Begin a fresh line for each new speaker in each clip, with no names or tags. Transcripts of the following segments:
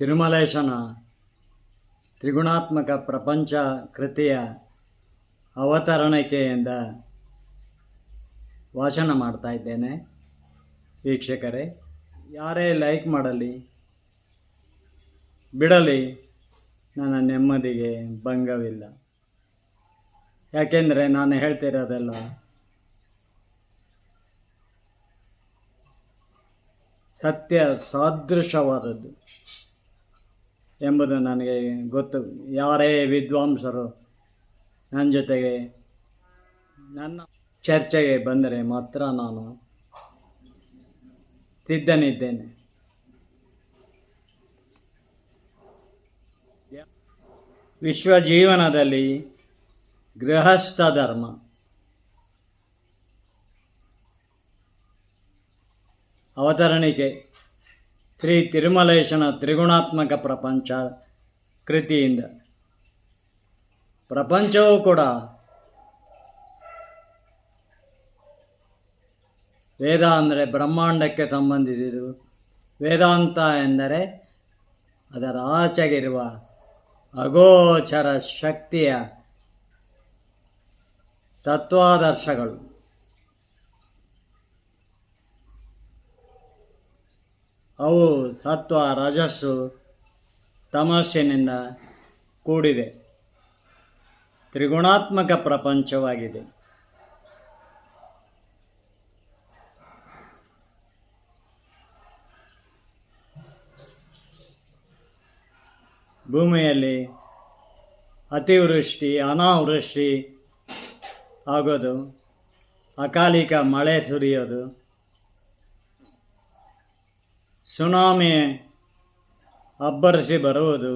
ತಿರುಮಲೇಶನ ತ್ರಿಗುಣಾತ್ಮಕ ಪ್ರಪಂಚ ಕೃತಿಯ ಅವತರಣಿಕೆಯಿಂದ ವಾಚನ ಮಾಡ್ತಾ ಇದ್ದೇನೆ. ವೀಕ್ಷಕರೇ, ಯಾರೇ ಲೈಕ್ ಮಾಡಲಿ ಬಿಡಲಿ, ನನ್ನ ನೆಮ್ಮದಿಗೆ ಭಂಗವಿಲ್ಲ. ಯಾಕೆಂದರೆ ನಾನು ಹೇಳ್ತಿರೋದೆಲ್ಲ ಸತ್ಯ ಸಾದೃಶವಾದದ್ದು ಎಂಬುದು ನನಗೆ ಗೊತ್ತು. ಯಾರೇ ವಿದ್ವಾಂಸರು ನನ್ನ ಜೊತೆಗೆ ನನ್ನ ಚರ್ಚೆಗೆ ಬಂದರೆ ಮಾತ್ರ ನಾನು ಸಿದ್ಧನಿದ್ದೇನೆ. ವಿಶ್ವ ಜೀವನದಲ್ಲಿ ಗೃಹಸ್ಥ ಧರ್ಮ ಅವತರಣಿಕೆ ಶ್ರೀ ತಿರುಮಲೇಶನ ತ್ರಿಗುಣಾತ್ಮಕ ಪ್ರಪಂಚ ಕೃತಿಯಿಂದ. ಪ್ರಪಂಚವೂ ಕೂಡ ವೇದ ಅಂದರೆ ಬ್ರಹ್ಮಾಂಡಕ್ಕೆ ಸಂಬಂಧಿಸಿದ್ದು, ವೇದಾಂತ ಎಂದರೆ ಅದರ ಆಚೆಗಿರುವ ಅಗೋಚರ ಶಕ್ತಿಯ ತತ್ವಾದರ್ಶಗಳು. ಅವು ಸತ್ವ, ರಜಸ್ಸು, ತಮಸ್ಸಿನಿಂದ ಕೂಡಿದೆ. ತ್ರಿಗುಣಾತ್ಮಕ ಪ್ರಪಂಚವಾಗಿದೆ. ಭೂಮಿಯಲ್ಲಿ ಅತಿವೃಷ್ಟಿ, ಅನಾವೃಷ್ಟಿ ಆಗೋದು, ಅಕಾಲಿಕ ಮಳೆ ಸುರಿಯೋದು, ಸುನಾಮಿ ಅಬ್ಬರಿಸಿ ಬರುವುದು,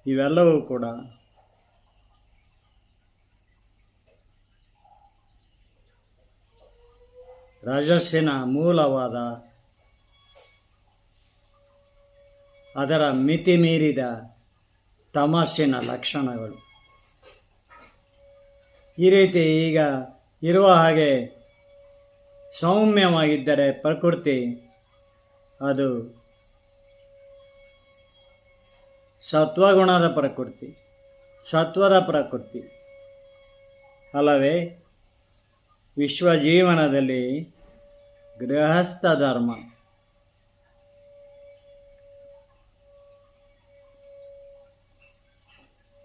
ಇವೆಲ್ಲವೂ ಕೂಡ ರಜಸ್ಸಿನ ಮೂಲವಾದ ಅದರ ಮಿತಿ ಮೀರಿದ ತಮಸ್ಸಿನ ಲಕ್ಷಣಗಳು. ಈ ರೀತಿ ಈಗ ಇರುವ ಹಾಗೆ ಸೌಮ್ಯವಾಗಿದ್ದರೆ ಪ್ರಕೃತಿ ಅದು ಸತ್ವಗುಣದ ಪ್ರಕೃತಿ, ಸತ್ವದ ಪ್ರಕೃತಿ ಅಲ್ಲವೇ? ವಿಶ್ವ ಜೀವನದಲ್ಲಿ ಗೃಹಸ್ಥ ಧರ್ಮ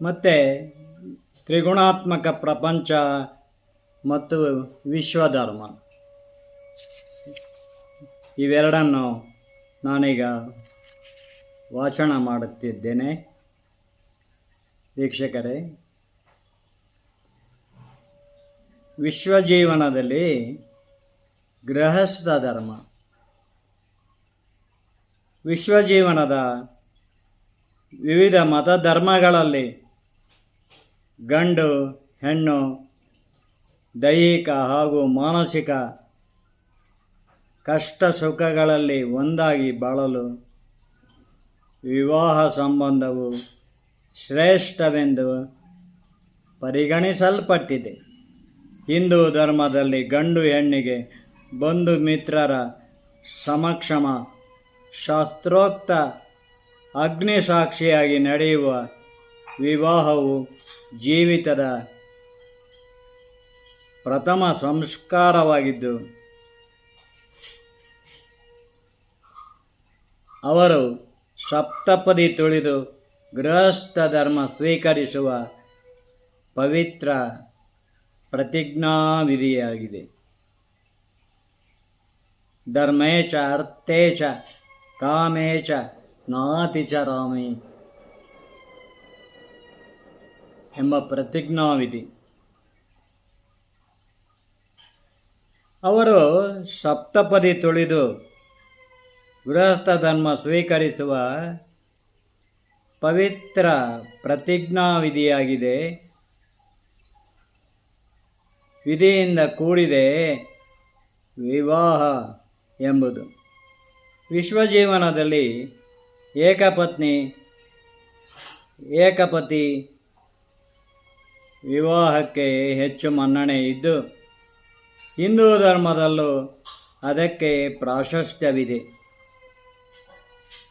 ಮತ್ತು ತ್ರಿಗುಣಾತ್ಮಕ ಪ್ರಪಂಚ ಮತ್ತು ವಿಶ್ವಧರ್ಮ, ಇವೆರಡನ್ನು ನಾನೀಗ ವಾಚನ ಮಾಡುತ್ತಿದ್ದೇನೆ. ವೀಕ್ಷಕರೇ, ವಿಶ್ವಜೀವನದಲ್ಲಿ ಗೃಹಸ್ಥ ಧರ್ಮ, ವಿಶ್ವಜೀವನದ ವಿವಿಧ ಮತಧರ್ಮಗಳಲ್ಲಿ ಗಂಡು ಹೆಣ್ಣು ದೈಹಿಕ ಹಾಗೂ ಮಾನಸಿಕ ಕಷ್ಟ ಸುಖಗಳಲ್ಲಿ ಒಂದಾಗಿ ಬಾಳಲು ವಿವಾಹ ಸಂಬಂಧವು ಶ್ರೇಷ್ಠವೆಂದು ಪರಿಗಣಿಸಲ್ಪಟ್ಟಿದೆ. ಹಿಂದೂ ಧರ್ಮದಲ್ಲಿ ಗಂಡು ಹೆಣ್ಣಿಗೆ ಬಂಧು ಮಿತ್ರರ ಸಮಕ್ಷಮ ಶಾಸ್ತ್ರೋಕ್ತ ಅಗ್ನಿಸಾಕ್ಷಿಯಾಗಿ ನಡೆಯುವ ವಿವಾಹವು ಜೀವಿತದ ಪ್ರಥಮ ಸಂಸ್ಕಾರವಾಗಿದ್ದು, ಅವರು ಸಪ್ತಪದಿ ತುಳಿದು ಗೃಹಸ್ಥ ಧರ್ಮ ಸ್ವೀಕರಿಸುವ ಪವಿತ್ರ ಪ್ರತಿಜ್ಞಾವಿಧಿಯಾಗಿದೆ. ಧರ್ಮೇಚ ಅರ್ಥೇಚ ಕಾಮೇಚ ನಾತಿಚರಾಮಿ ಎಂಬ ಪ್ರತಿಜ್ಞಾವಿಧಿ. ಅವರು ಸಪ್ತಪದಿ ತುಳಿದು ಗೃಹಸ್ಥ ಧರ್ಮ ಸ್ವೀಕರಿಸುವ ಪವಿತ್ರ ಪ್ರತಿಜ್ಞಾವಿಧಿಯಾಗಿದೆ. ವಿಧಿಯಿಂದ ಕೂಡಿದೆ ವಿವಾಹ ಎಂಬುದು. ವಿಶ್ವಜೀವನದಲ್ಲಿ ಏಕಪತಿ ವಿವಾಹಕ್ಕೆ ಹೆಚ್ಚು ಮನ್ನಣೆ ಇದ್ದು, ಹಿಂದೂ ಧರ್ಮದಲ್ಲೂ ಅದಕ್ಕೆ ಪ್ರಾಶಸ್ತ್ಯವಿದೆ.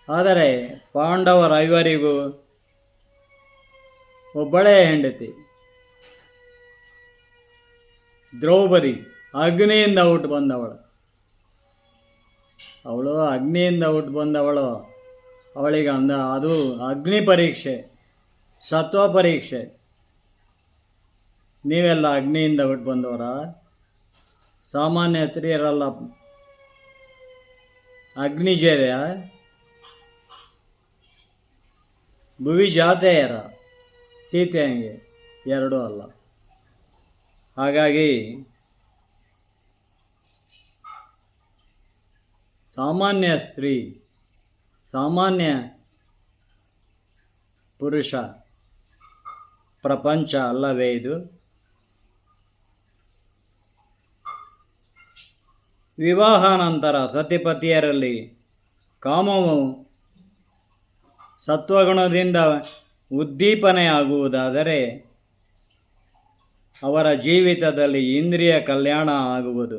ಆದರೆ ಪಾಂಡವರೈವರಿಗೂ ಒಬ್ಬಳೇ ಹೆಂಡತಿ ದ್ರೌಪದಿ, ಅಗ್ನಿಯಿಂದ ಹುಟ್ಟು ಬಂದವಳು. ಅಗ್ನಿಯಿಂದ ಹುಟ್ಟು ಬಂದವಳು. ಅವಳಿಗೆ ಅದು ಅಗ್ನಿ ಪರೀಕ್ಷೆ, ಸತ್ವ ಪರೀಕ್ಷೆ. ನೀವೆಲ್ಲ ಅಗ್ನಿಯಿಂದ ಹುಟ್ಟು ಬಂದವರ? ಸಾಮಾನ್ಯ ಸ್ತ್ರೀಯರಲ್ಲ ಅಗ್ನಿಜೇರ್ಯ, ಭುವಿ ಜಾತೆಯರ, ಸೀತೆಯಂಗೆ ಎರಡೂ ಅಲ್ಲ. ಹಾಗಾಗಿ ಸಾಮಾನ್ಯ ಸ್ತ್ರೀ, ಸಾಮಾನ್ಯ ಪುರುಷ ಪ್ರಪಂಚ ಅಲ್ಲವೇ ಇದು? ವಿವಾಹಾನಂತರ ಸತಿಪತಿಯರಲ್ಲಿ ಕಾಮವು ಸತ್ವಗುಣದಿಂದ ಉದ್ದೀಪನೆಯಾಗುವುದಾದರೆ ಅವರ ಜೀವಿತದಲ್ಲಿ ಇಂದ್ರಿಯ ಕಲ್ಯಾಣ ಆಗುವುದು.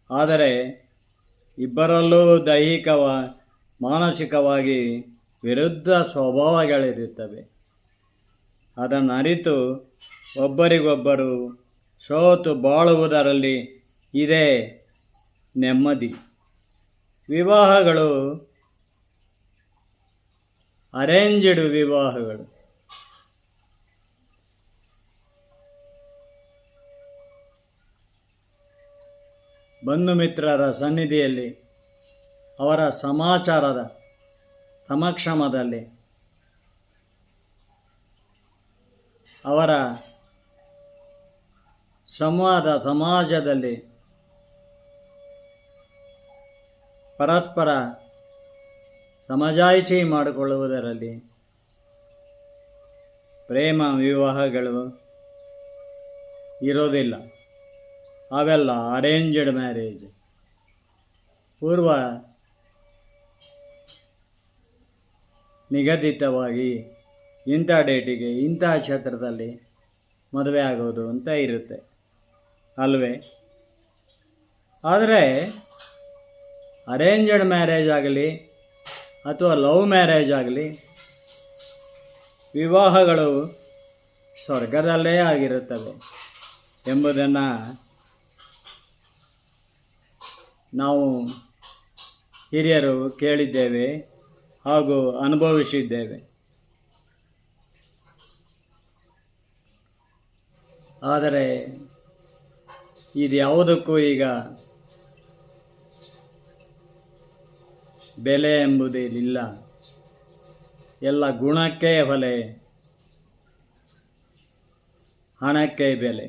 ಆದರೆ ಇಬ್ಬರಲ್ಲೂ ಮಾನಸಿಕವಾಗಿ ವಿರುದ್ಧ ಸ್ವಭಾವಗಳಿರುತ್ತವೆ. ಅದನ್ನು ಅರಿತು ಒಬ್ಬರಿಗೊಬ್ಬರು ಸೋತು ಬಾಳುವುದರಲ್ಲಿ ಇದೇ ನೆಮ್ಮದಿ. ವಿವಾಹಗಳು ಅರೇಂಜ್ಡ್ ವಿವಾಹಗಳು. ಬಂಧು ಮಿತ್ರರ ಸನ್ನಿಧಿಯಲ್ಲಿ, ಅವರ ಸಮಾಚಾರದ ಸಮಕ್ಷಮದಲ್ಲಿ, ಅವರ ಸಂವಾದ ಸಮಾಜದಲ್ಲಿ ಪರಸ್ಪರ ಸಮಜಾಯಿಷಿ ಮಾಡಿಕೊಳ್ಳುವುದರಲ್ಲಿ ಪ್ರೇಮ ವಿವಾಹಗಳು ಇರೋದಿಲ್ಲ. ಅವೆಲ್ಲ ಅರೇಂಜ್ಡ್ ಮ್ಯಾರೇಜ್. ಪೂರ್ವ ನಿಗದಿತವಾಗಿ ಇಂಥ ಡೇಟಿಗೆ ಇಂಥ ಕ್ಷೇತ್ರದಲ್ಲಿ ಮದುವೆ ಆಗೋದು ಅಂತ ಇರುತ್ತೆ ಅಲ್ವೇ? ಆದರೆ ಅರೇಂಜ್ಡ್ ಮ್ಯಾರೇಜ್ ಆಗಲಿ ಅಥವಾ ಲವ್ ಮ್ಯಾರೇಜ್ ಆಗಲಿ, ವಿವಾಹಗಳು ಸ್ವರ್ಗದಲ್ಲೇ ಆಗಿರುತ್ತವೆ ಎಂಬುದನ್ನು ನಾವು ಹಿರಿಯರು ಕೇಳಿದ್ದೇವೆ ಹಾಗೂ ಅನುಭವಿಸಿದ್ದೇವೆ. ಆದರೆ ಇದ್ಯಾವುದಕ್ಕೂ ಈಗ ಬೆಲೆ ಎಂಬುದಿಲ್ಲ. ಎಲ್ಲ ಗುಣಕ್ಕೆ ಬೆಲೆ, ಹಣಕ್ಕೆ ಬೆಲೆ.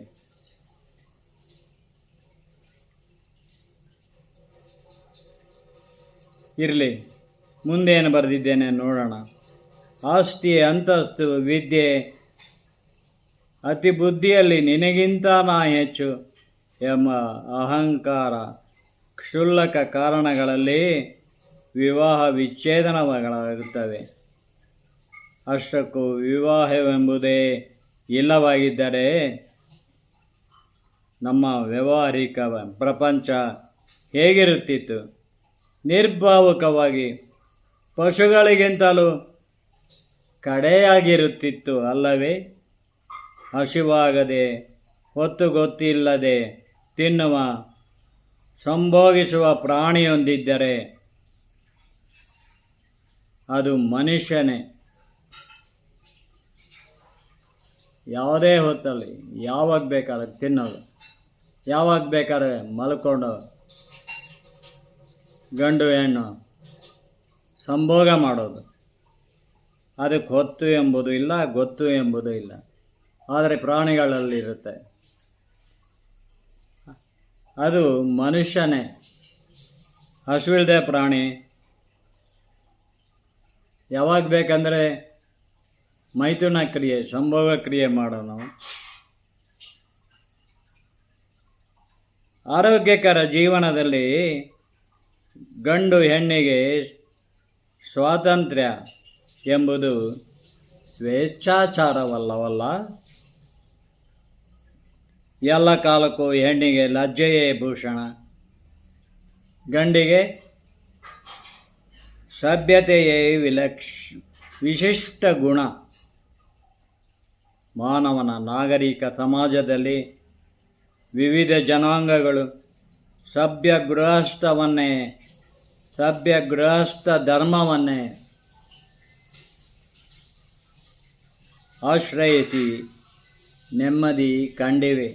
ಇರಲಿ, ಮುಂದೇನು ಬರೆದಿದ್ದೇನೆ ನೋಡೋಣ. ಆಸ್ತಿ, ಅಂತಸ್ತು, ವಿದ್ಯೆ, ಅತಿ ಬುದ್ಧಿಯಲ್ಲಿ ನಿನಗಿಂತ ನಾ ಹೆಚ್ಚು ಎಂಬ ಅಹಂಕಾರ ಕ್ಷುಲ್ಲಕ ಕಾರಣಗಳಲ್ಲಿ ವಿವಾಹ ವಿಚ್ಛೇದನಗಳಾಗುತ್ತವೆ. ಅಷ್ಟಕ್ಕೂ ವಿವಾಹವೆಂಬುದೇ ಇಲ್ಲವಾಗಿದ್ದರೆ ನಮ್ಮ ವ್ಯಾವಹಾರಿಕ ಪ್ರಪಂಚ ಹೇಗಿರುತ್ತಿತ್ತು? ನಿರ್ಭಾವುಕವಾಗಿ ಪಶುಗಳಿಗಿಂತಲೂ ಕಡೆಯಾಗಿರುತ್ತಿತ್ತು ಅಲ್ಲವೇ? ಹಸಿವಾಗದೆ, ಹೊತ್ತು ಗೊತ್ತಿಲ್ಲದೆ ತಿನ್ನುವ, ಸಂಭೋಗಿಸುವ ಪ್ರಾಣಿಯೊಂದಿದ್ದರೆ ಅದು ಮನುಷ್ಯನೇ. ಯಾವುದೇ ಹೊತ್ತಲ್ಲಿ ಯಾವಾಗ ಬೇಕಾದ್ರೆ ತಿನ್ನೋದು, ಯಾವಾಗ ಬೇಕಾದ್ರೆ ಮಲ್ಕೊಂಡು ಗಂಡು ಹೆಣ್ಣು ಸಂಭೋಗ ಮಾಡೋದು. ಅದಕ್ಕೆ ಹೊತ್ತು ಎಂಬುದು ಇಲ್ಲ, ಗೊತ್ತು ಎಂಬುದು ಇಲ್ಲ. ಆದರೆ ಪ್ರಾಣಿಗಳಲ್ಲಿರುತ್ತೆ. ಅದು ಮನುಷ್ಯನೇ. ಹಸುವಿಲ್ಲದೆ ಪ್ರಾಣಿ ಯಾವಾಗ ಬೇಕಂದರೆ ಮೈಥುನ ಕ್ರಿಯೆ, ಸಂಭೋಗ ಕ್ರಿಯೆ ಮಾಡೋಣ. ಆರೋಗ್ಯಕರ ಜೀವನದಲ್ಲಿ ಗಂಡು ಹೆಣ್ಣಿಗೆ ಸ್ವಾತಂತ್ರ್ಯ ಎಂಬುದು ಸ್ವೇಚ್ಛಾಚಾರವಲ್ಲವಲ್ಲ. ಎಲ್ಲ ಕಾಲಕ್ಕೂ ಹೆಣ್ಣಿಗೆ ಲಜ್ಜೆಯೇ ಭೂಷಣ, ಗಂಡಿಗೆ ಸಭ್ಯತೆಯೇ ವಿಶಿಷ್ಟ ಗುಣ. ಮಾನವನ ನಾಗರಿಕ ಸಮಾಜದಲ್ಲಿ ವಿವಿಧ ಜನಾಂಗಗಳು ಸಭ್ಯ ಗೃಹಸ್ಥ ಧರ್ಮವನ್ನೇ ಆಶ್ರಯಿಸಿ ನೆಮ್ಮದಿ ಕಂಡಿವೆ.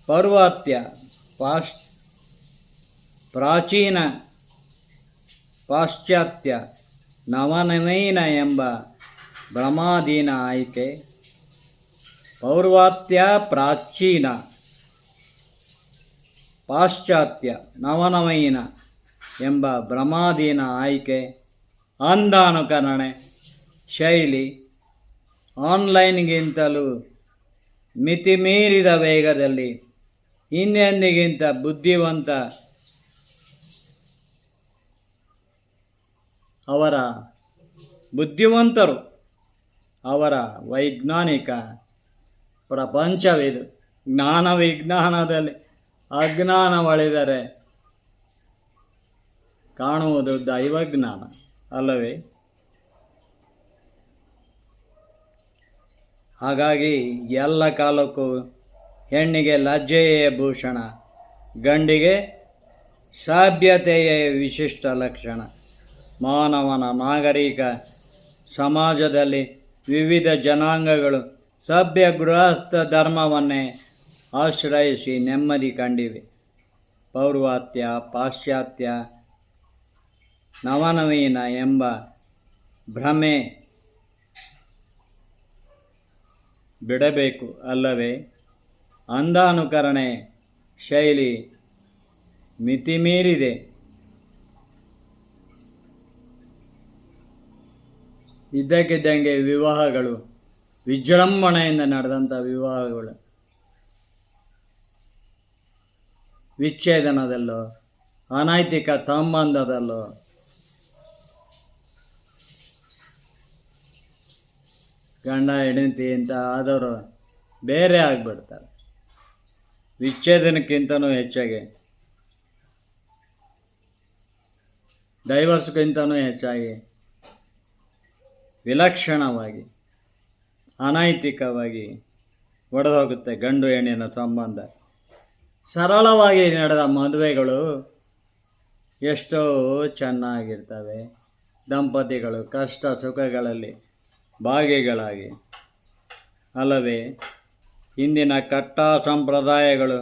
ಪೌರ್ವಾತ್ಯ, ಪ್ರಾಚೀನ, ಪಾಶ್ಚಾತ್ಯ, ನವನವೀನ ಎಂಬ ಭ್ರಮಾಧೀನ ಆಯ್ಕೆ. ಪೌರ್ವಾತ್ಯ, ಪ್ರಾಚೀನ, ಪಾಶ್ಚಾತ್ಯ, ನವನವೀನ ಎಂಬ ಭ್ರಮಾಧೀನ ಆಯ್ಕೆ, ಅಂಧಾನುಕರಣೆ ಶೈಲಿ, ಆನ್ಲೈನ್ಗಿಂತಲೂ ಮಿತಿಮೀರಿದ ವೇಗದಲ್ಲಿ ಹಿಂದೆಂದಿಗಿಂತ ಬುದ್ಧಿವಂತರು ಅವರ ವೈಜ್ಞಾನಿಕ ಪ್ರಪಂಚವಿದು. ಜ್ಞಾನ ವಿಜ್ಞಾನದಲ್ಲಿ ಅಜ್ಞಾನವಳಿದರೆ ಕಾಣುವುದು ದೈವಜ್ಞಾನ ಅಲ್ಲವೇ? ಹಾಗಾಗಿ ಎಲ್ಲ ಕಾಲಕ್ಕೂ ಹೆಣ್ಣಿಗೆ ಲಜ್ಜೆಯೇ ಭೂಷಣ, ಗಂಡಿಗೆ ಸಭ್ಯತೆಯೇ ವಿಶಿಷ್ಟ ಲಕ್ಷಣ. ಮಾನವನ ನಾಗರಿಕ ಸಮಾಜದಲ್ಲಿ ವಿವಿಧ ಜನಾಂಗಗಳು ಸಭ್ಯ ಗೃಹಸ್ಥ ಧರ್ಮವನ್ನೇ ಆಶ್ರಯಿಸಿ ನೆಮ್ಮದಿ ಕಂಡಿವೆ. ಪೌರ್ವಾತ್ಯ, ಪಾಶ್ಚಾತ್ಯ, ನವನವೀನ ಎಂಬ ಭ್ರಮೆ ಬಿಡಬೇಕು ಅಲ್ಲವೇ? ಅಂಧಾನುಕರಣೆ ಶೈಲಿ ಮಿತಿಮೀರಿದೆ. ಇದ್ದಕ್ಕಿದ್ದಂಗೆ ವಿವಾಹಗಳು, ವಿಜೃಂಭಣೆಯಿಂದ ನಡೆದಂಥ ವಿವಾಹಗಳು ವಿಚ್ಛೇದನದಲ್ಲೋ ಅನೈತಿಕ ಸಂಬಂಧದಲ್ಲೋ ಗಂಡ ಹೆಂಡತಿ ಅಂತ ಆದವರು ಬೇರೆ ಆಗಿಬಿಡ್ತಾರೆ. ವಿಚ್ಛೇದನಕ್ಕಿಂತನೂ ಹೆಚ್ಚಾಗಿ, ಡೈವರ್ಸ್ಗಿಂತನೂ ಹೆಚ್ಚಾಗಿ ವಿಲಕ್ಷಣವಾಗಿ ಅನೈತಿಕವಾಗಿ ಒಡೆದೋಗುತ್ತೆ ಗಂಡು ಹೆಣ್ಣಿನ ಸಂಬಂಧ. ಸರಳವಾಗಿ ನಡೆದ ಮದುವೆಗಳು ಎಷ್ಟೋ ಚೆನ್ನಾಗಿರ್ತವೆ. ದಂಪತಿಗಳು ಕಷ್ಟ ಸುಖಗಳಲ್ಲಿ ಭಾಗಿಗಳಾಗಿ ಅಲ್ಲವೇ? ಇಂದಿನ ಕಟ್ಟ ಸಂಪ್ರದಾಯಗಳು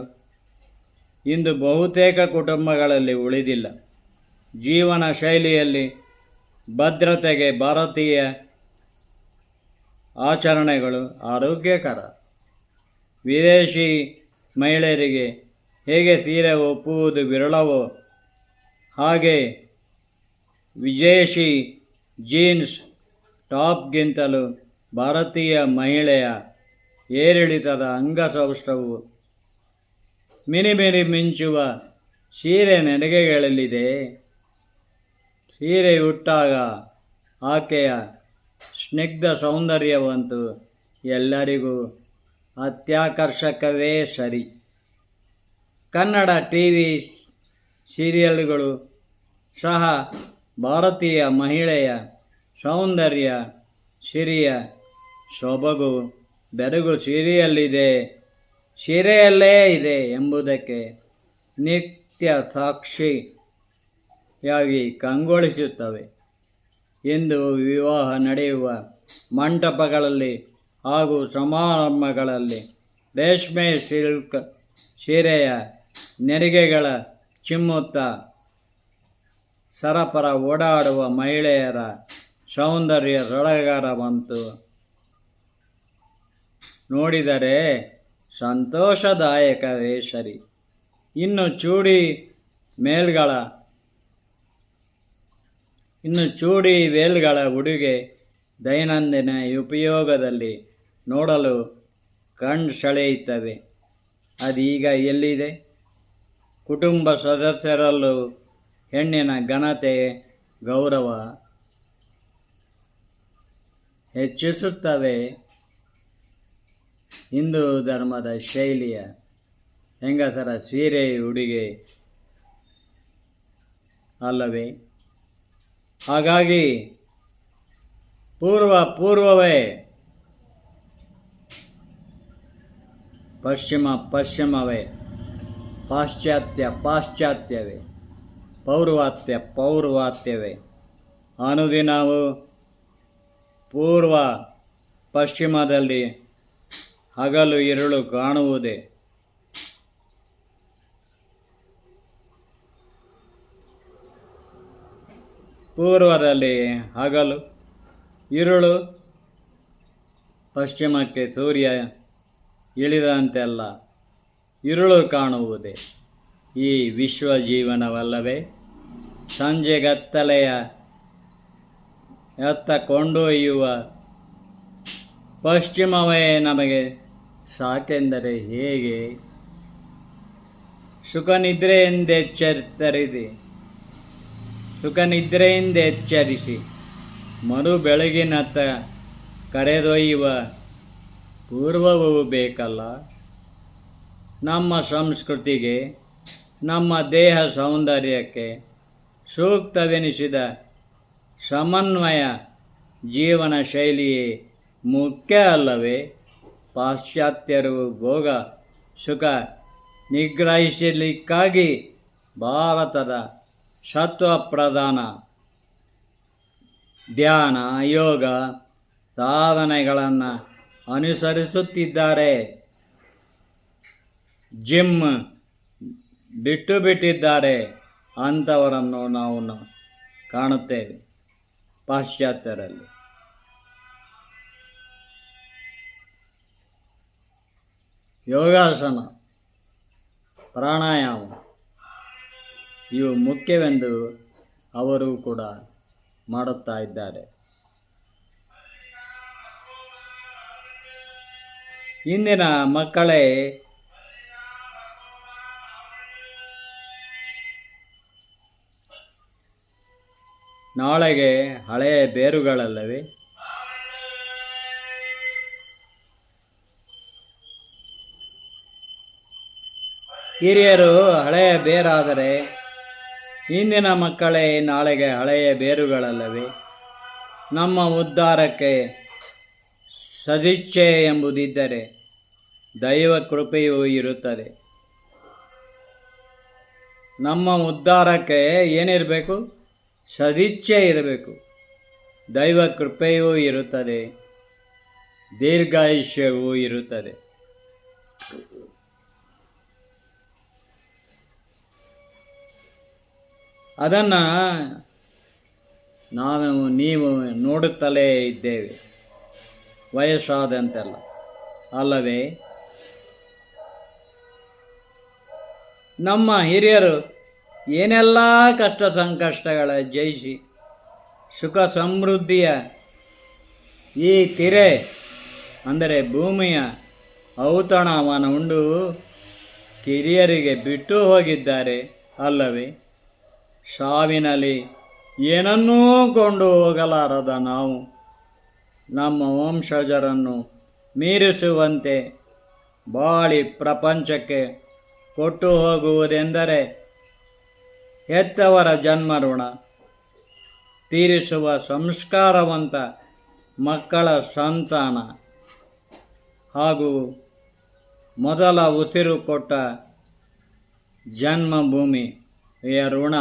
ಇಂದು ಬಹುತೇಕ ಕುಟುಂಬಗಳಲ್ಲಿ ಉಳಿದಿಲ್ಲ. ಜೀವನ ಶೈಲಿಯಲ್ಲಿ ಭದ್ರತೆಗೆ ಭಾರತೀಯ ಆಚರಣೆಗಳು ಆರೋಗ್ಯಕರ. ವಿದೇಶಿ ಮಹಿಳೆಯರಿಗೆ ಹೇಗೆ ಸೀರೆ ಒಪ್ಪುವುದು ವಿರಳವೋ ಹಾಗೆ ವಿದೇಶಿ ಜೀನ್ಸ್ ಟಾಪ್ಗಿಂತಲೂ ಭಾರತೀಯ ಮಹಿಳೆಯ ಏರಿಳಿತದ ಅಂಗಸೌಷ್ಠವು ಮಿನಿಮಿನಿ ಮಿಂಚುವ ಸೀರೆ ನೆರಿಗೆಗಳಲ್ಲಿದೆ. ಸೀರೆ ಉಟ್ಟಾಗ ಆಕೆಯ ಸ್ನಿಗ್ಧ ಸೌಂದರ್ಯವಂತೂ ಎಲ್ಲರಿಗೂ ಅತ್ಯಾಕರ್ಷಕವೇ ಸರಿ. ಕನ್ನಡ ಟಿವಿ ಸೀರಿಯಲ್ಗಳು ಸಹ ಭಾರತೀಯ ಮಹಿಳೆಯ ಸೌಂದರ್ಯ, ಸಿರಿಯ ಸೊಬಗು, ಬೆರಗು ಸೀರೆಯಲ್ಲೇ ಇದೆ ಎಂಬುದಕ್ಕೆ ನಿತ್ಯ ಸಾಕ್ಷಿಯಾಗಿ ಕಂಗೊಳಿಸುತ್ತವೆ. ಇಂದು ವಿವಾಹ ನಡೆಯುವ ಮಂಟಪಗಳಲ್ಲಿ ಹಾಗೂ ಸಮಾರಂಭಗಳಲ್ಲಿ ರೇಷ್ಮೆ ಸಿಲ್ಕ್ ಸೀರೆಯ ನೆರಿಗೆಗಳ ಚಿಮ್ಮುತ್ತಾ ಸರಪರ ಓಡಾಡುವ ಮಹಿಳೆಯರ ಸೌಂದರ್ಯ ಸಡಗರವಂತೂ ನೋಡಿದರೆ ಸಂತೋಷದಾಯಕವೇ ಸರಿ. ಇನ್ನು ಚೂಡಿ ವೇಲ್ಗಳ ಉಡುಗೆ ದೈನಂದಿನ ಉಪಯೋಗದಲ್ಲಿ ನೋಡಲು ಕಣ್ಣು ಸೆಳೆಯುತ್ತವೆ. ಅದೀಗ ಎಲ್ಲಿದೆ? ಕುಟುಂಬ ಸದಸ್ಯರಲ್ಲೂ ಹೆಣ್ಣಿನ ಘನತೆ, ಗೌರವ ಹೆಚ್ಚಿಸುತ್ತವೆ. ಹಿಂದೂ ಧರ್ಮದ ಶೈಲಿಯ ಹೆಂಗಸರ ಸೀರೆ ಉಡುಗೆ ಅಲ್ಲವೇ? ಹಾಗಾಗಿ ಪೂರ್ವವೇ, ಪಶ್ಚಿಮವೇ, ಪಾಶ್ಚಾತ್ಯವೇ, ಪೌರ್ವಾತ್ಯವೇ. ಅನುದಿನವೂ ಪೂರ್ವ ಪಶ್ಚಿಮದಲ್ಲಿ ಹಗಲು ഇരുಳು ಕಾಣುವುದೇ. ಪೂರ್ವದಲ್ಲಿ ಹಗಲು, ഇരുಳು, ಪಶ್ಚಿಮಕ್ಕೆ ಸೂರ್ಯ ಇಳಿದಂತೆಲ್ಲ ഇരുಳು ಕಾಣುವುದೇ ಈ ವಿಶ್ವ ಜೀವನವಲ್ಲವೇ? ಸಂಜೆಗತ್ತಲೆಯ ಎತ್ತ ಕೊಂಡೊಯ್ಯುವ ಪಶ್ಚಿಮವೇ ನಮಗೆ ಸಾಕೆಂದರೆ ಹೇಗೆ? ಸುಖನಿದ್ರೆಯಿಂದ ಎಚ್ಚರಿಸಿ ಮರು ಬೆಳಗಿನತ್ತ ಕರೆದೊಯ್ಯುವ ಪೂರ್ವವೂ ಬೇಕಲ್ಲ. ನಮ್ಮ ಸಂಸ್ಕೃತಿಗೆ, ನಮ್ಮ ದೇಹ ಸೌಂದರ್ಯಕ್ಕೆ ಸೂಕ್ತವೆನಿಸಿದ ಸಮನ್ವಯ ಜೀವನ ಶೈಲಿಯೇ ಮುಖ್ಯ ಅಲ್ಲವೇ? ಪಾಶ್ಚಾತ್ಯರು ಭೋಗ ಸುಖ ನಿಗ್ರಹಿಸಲಿಕ್ಕಾಗಿ ಭಾರತದ ಸತ್ವಪ್ರಧಾನ ಧ್ಯಾನ ಯೋಗ ಸಾಧನೆಗಳನ್ನು ಅನುಸರಿಸುತ್ತಿದ್ದಾರೆ. ಜಿಮ್ ಬಿಟ್ಟಿದ್ದಾರೆ. ಅಂಥವರನ್ನು ನಾವು ಕಾಣುತ್ತೇವೆ ಪಾಶ್ಚಾತ್ಯರಲ್ಲಿ. ಯೋಗಾಸನ, ಪ್ರಾಣಾಯಾಮ ಇವು ಮುಖ್ಯವೆಂದು ಅವರು ಕೂಡ ಮಾಡುತ್ತಾ ಇದ್ದಾರೆ. ಇಂದಿನ ಮಕ್ಕಳೇ ನಾಳೆಗೆ ಹಳೆಯ ಬೇರುಗಳಲ್ಲವೇ? ಹಿರಿಯರು ಹಳೆಯ ಬೇರಾದರೆ ಇಂದಿನ ಮಕ್ಕಳೇ ನಾಳೆಗೆ ಹಳೆಯ ಬೇರುಗಳಲ್ಲವೇ? ನಮ್ಮ ಉದ್ಧಾರಕ್ಕೆ ಸದಿಚ್ಛೆ ಎಂಬುದಿದ್ದರೆ ದೈವ ಕೃಪೆಯೂ ಇರುತ್ತದೆ. ನಮ್ಮ ಉದ್ಧಾರಕ್ಕೆ ಏನಿರಬೇಕು? ಸದಿಚ್ಛೆ ಇರಬೇಕು. ದೈವ ಕೃಪೆಯೂ ಇರುತ್ತದೆ, ದೀರ್ಘಾಯುಷ್ಯವೂ ಇರುತ್ತದೆ. ಅದನ್ನು ನೀವು ನೋಡುತ್ತಲೇ ಇದ್ದೇವೆ ವಯಸ್ಸಾದಂತೆಲ್ಲ ಅಲ್ಲವೇ? ನಮ್ಮ ಹಿರಿಯರು ಏನೆಲ್ಲ ಕಷ್ಟ ಸಂಕಷ್ಟಗಳ ಜಯಿಸಿ ಸುಖ ಸಮೃದ್ಧಿಯ ಈ ತಿರೆ ಅಂದರೆ ಭೂಮಿಯ ಔತಣವನ್ನು ಉಂಡು ಕಿರಿಯರಿಗೆ ಬಿಟ್ಟು ಹೋಗಿದ್ದಾರೆ ಅಲ್ಲವೇ? ಸಾವಿನಲ್ಲಿ ಏನನ್ನೂ ಕೊಂಡು ಹೋಗಲಾರದ ನಾವು ನಮ್ಮ ವಂಶಜರನ್ನು ಮೀರಿಸುವಂತೆ ಬಾಳಿ ಪ್ರಪಂಚಕ್ಕೆ ಕೊಟ್ಟು ಹೋಗುವುದೆಂದರೆ ಹೆತ್ತವರ ಜನ್ಮ ಋಣ ತೀರಿಸುವ ಸಂಸ್ಕಾರವಂತ ಮಕ್ಕಳ ಸಂತಾನ ಹಾಗೂ ಮೊದಲ ಉಸಿರು ಕೊಟ್ಟ ಜನ್ಮಭೂಮಿಯ ಋಣ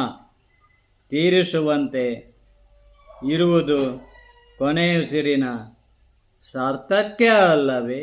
ತೀರಿಸುವಂತೆ ಇರುವುದು ಕೊನೆಯುಸಿರಿನ ಸಾರ್ಥಕ್ಯ ಅಲ್ಲವೇ?